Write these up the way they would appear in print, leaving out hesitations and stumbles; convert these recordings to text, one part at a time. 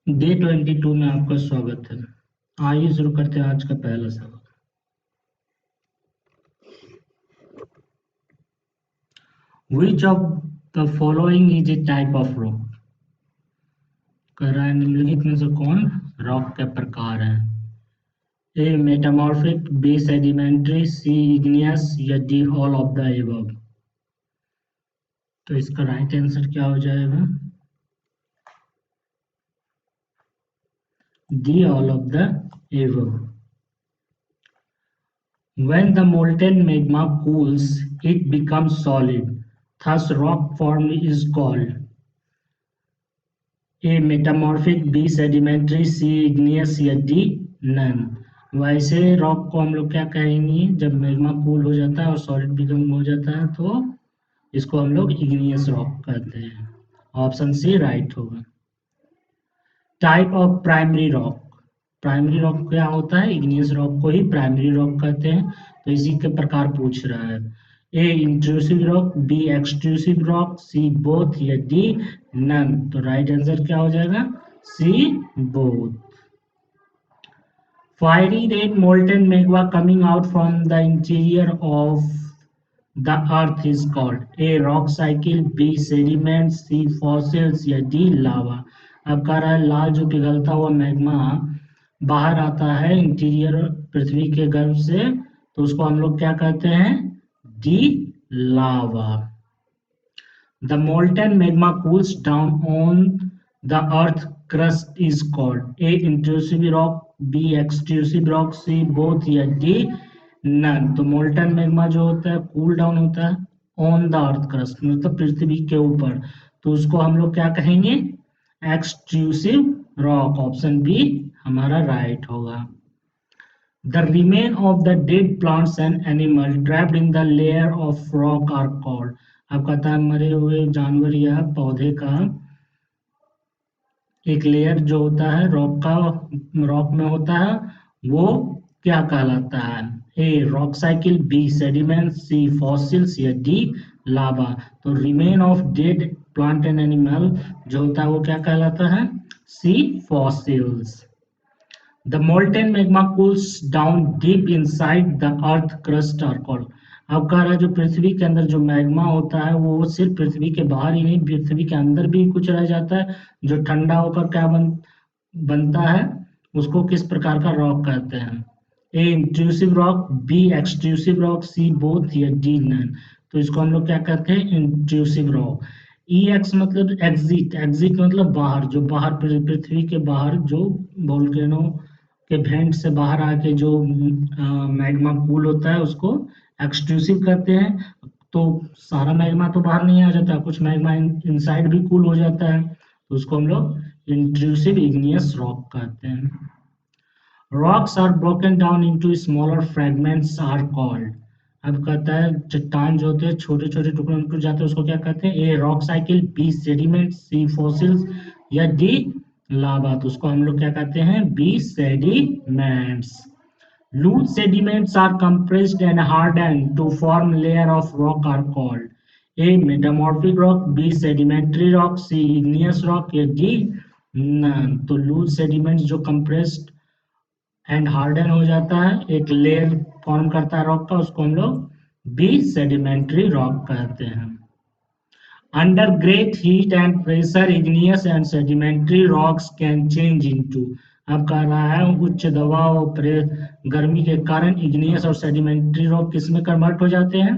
Day 22 में आपका स्वागत है। आइए शुरू करते हैं आज का पहला सबक। Which of the following is a type of rock? कह रहा है निम्नलिखित में से कौन रॉक के प्रकार हैं? A metamorphic, B sedimentary, C igneous या D all of the above. तो इसका राइट आंसर क्या हो जाएगा? D all of the above. When the molten magma cools, it becomes solid. Thus, rock form is called A metamorphic, B sedimentary, C igneous या D none. वैसे rock को हम लोग क्या कहेंगे? जब मैग्मा कूल हो जाता है और सॉलिड बिकम हो जाता है तो इसको हम लोग इग्नियस रॉक कहते हैं। ऑप्शन सी राइट होगा। Type of primary rock. Primary rock क्या होता है? इग्नियस रॉक को ही प्राइमरी रॉक कहते हैं। तो इसी के प्रकार पूछ रहा है। A intrusive rock, B extrusive rock, C both या डी नन। तो राइट आंसर क्या हो जाएगा? C both. Fiery red molten magma coming out from the interior of the earth is called A rock cycle, B sediments, C fossils या D lava। अब कह रहा है लाल जो पिघलता हुआ मैग्मा बाहर आता है इंटीरियर पृथ्वी के गर्भ से, तो उसको हम लोग क्या कहते हैं? D lava. The molten magma cools down on the earth crust is called A intrusive rock, B extrusive rock, C both या D none। तो मोल्टन मैग्मा जो होता है कूल डाउन होता है ऑन द अर्थ क्रस्ट, मतलब पृथ्वी के ऊपर, तो उसको हम लोग क्या कहेंगे? Extrusive rock. ऑप्शन बी हमारा राइट होगा। The remain of the dead plants and animal trapped in the layer of rock are called। अब कहता है मरे हुए जानवर या पौधे का एक लेयर जो होता है रॉक में होता है, वो क्या कहलाता है? A rock cycle, B sediment, C fossils या डी लावा। तो remain of dead plant and animal जो होता है वो क्या कहलाता है? C fossils. The molten magma cools down deep inside the earth crust are called। अब कह रहा है जो पृथ्वी के अंदर जो मैग्मा होता है वो सिर्फ पृथ्वी के बाहर ही नहीं, पृथ्वी के अंदर भी कुछ रह जाता है जो ठंडा होकर क्या बनता है, उसको किस प्रकार का रॉक कहते हैं? A intrusive rock, B extrusive rock, C both या डी नन। तो इसको हम लोग क्या कहते हैं? Intrusive rock. ई एक्स मतलब एग्जिट, एग्जिट मतलब बाहर, जो बाहर पृथ्वी के बाहर जो वोल्केनो के भेंट से बाहर आके जो मैग्मा कूल होता है उसको एक्सट्रूसिव कहते हैं। तो सारा मैग्मा तो बाहर नहीं आ जाता, कुछ मैग्मा इनसाइड भी कूल हो जाता है, तो उसको हम लोग इंट्रूसिव इग्नियस रॉक कहते हैं। Rocks are broken down into smaller fragments are called. अब कहता है चट्टान जो होते हैं छोटे छोटे टुकड़ों में टूट जाते हैं उसको क्या कहते हैं? A rock cycle, B sediment, C fossils या डी लावा। तो उसको हम लोग क्या कहते हैं? B sediments. Loose sediments are compressed and hardened to form layer of rock are called A metamorphic rock, B sedimentary rock, C igneous rock या D none। तो loose sediments जो compressed and harden हो जाता है, एक layer form करता है rock का, उसको हम लोग B sedimentary rock कहते हैं। Under great heat and pressure, igneous and sedimentary rocks can change into। अब कह रहा है उच्च दबाव और गर्मी के कारण इग्नियस और सेडिमेंट्री रॉक किसमें कन्वर्ट हो जाते हैं?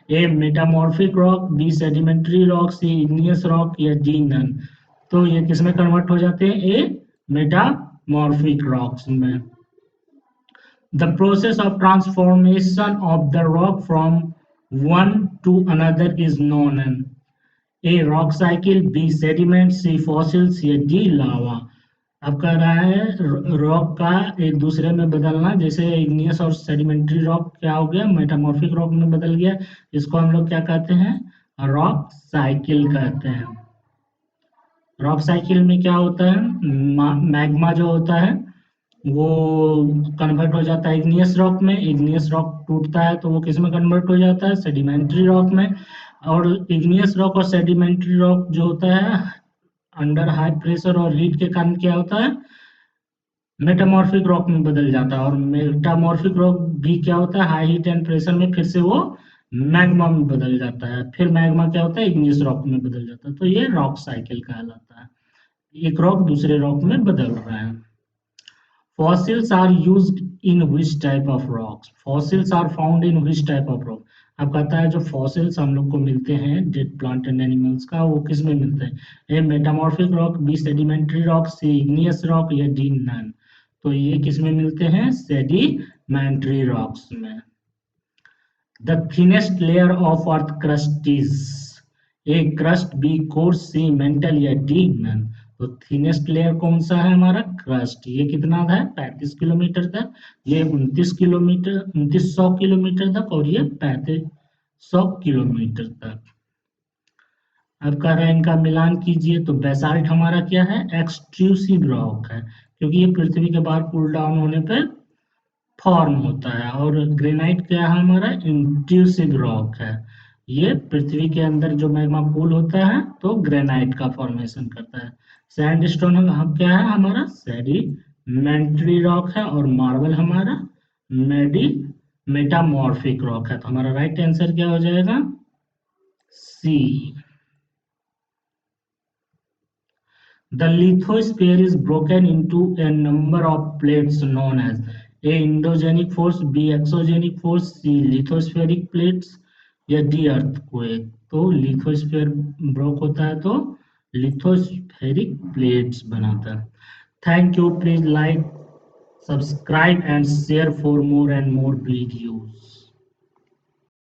A metamorphic rock, B sedimentary rock, C igneous rock या डी नन। तो ये किसमें कन्वर्ट हो जाते हैं? ए मेटामॉर्फिक रॉक्स में। The process of transformation of the rock from one to another is known as A rock cycle, B sediment, C fossils या D lava. अब कह रहा है रॉक का एक दूसरे में बदलना, जैसे इग्नियस और सेडिमेंट्री रॉक क्या हो गया? मेटामॉर्फिक रॉक में बदल गया। इसको हम लोग क्या कहते हैं? रॉक साइकिल कहते हैं। रॉक साइकिल में क्या होता है? मैग्मा जो होता है वो कन्वर्ट हो जाता है इग्नियस रॉक में, इग्नियस रॉक टूटता है तो वो किस में कन्वर्ट हो जाता है? सेडिमेंट्री रॉक में। और इग्नियस रॉक और सेडिमेंट्री रॉक जो होता है अंडर हाई प्रेशर और हीट के कारण क्या होता है, मेटामॉर्फिक रॉक में बदल जाता है। और मेटामॉर्फिक रॉक भी क्या होता है, हाई हीट एंड प्रेशर में फिर से वो मैग्मा में बदल जाता है। फिर मैग्मा क्या होता है, इग्नियस रॉक में बदल जाता है। तो ये रॉक साइकिल कहलाता है, एक रॉक दूसरे रॉक में बदल रहा है। Fossils are used in which type of rocks? Fossils are found in which type of rock? अब कहता है जो फॉसिल्स हम लोग को मिलते हैं डेड प्लांट एंड एनिमल्स का, वो किस में मिलते हैं? A metamorphic rock, B sedimentary rock, C igneous rock, या डी नन। तो ये किस में मिलते हैं? सेडिमेंट्री रॉक्स में। The thinnest layer of earth crust is, A crust, B core, C mantle, या डी नन। तो थिनेस्ट लेयर कौन सा है हमारा? क्रस्ट। ये कितना है? 35 किलोमीटर तक। ये 29 किलोमीटर, 2900 किलोमीटर तक, और ये 3500 किलोमीटर तक। अब कह रहे हैं इनका मिलान कीजिए। तो बेसाल्ट हमारा क्या है? एक्सट्रूसिव रॉक है, क्योंकि ये पृथ्वी के बाहर कूल डाउन होने पर फॉर्म होता है। और ग्रेनाइट क्या है हमारा? इंट्रूसिव रॉक है। ये पृथ्वी के अंदर जो मैग्मा कूल होता है तो ग्रेनाइट का फॉर्मेशन करता है। सैंडस्टोन हम क्या है हमारा? सेडिमेंट्री रॉक है। और मार्बल हमारा मेडी मेटामॉर्फिक रॉक है। तो हमारा राइट आंसर क्या हो जाएगा? सी। The lithosphere is broken into a number of plates known as A. Endogenic force, B. Exogenic force, C. Lithospheric plates, या D. earthquake। तो लिथोस्फीयर ब्रोक होता है तो लिथोस्फेरिक प्लेट्स बनाता है। Thank you, please like, subscribe and share for more and more videos.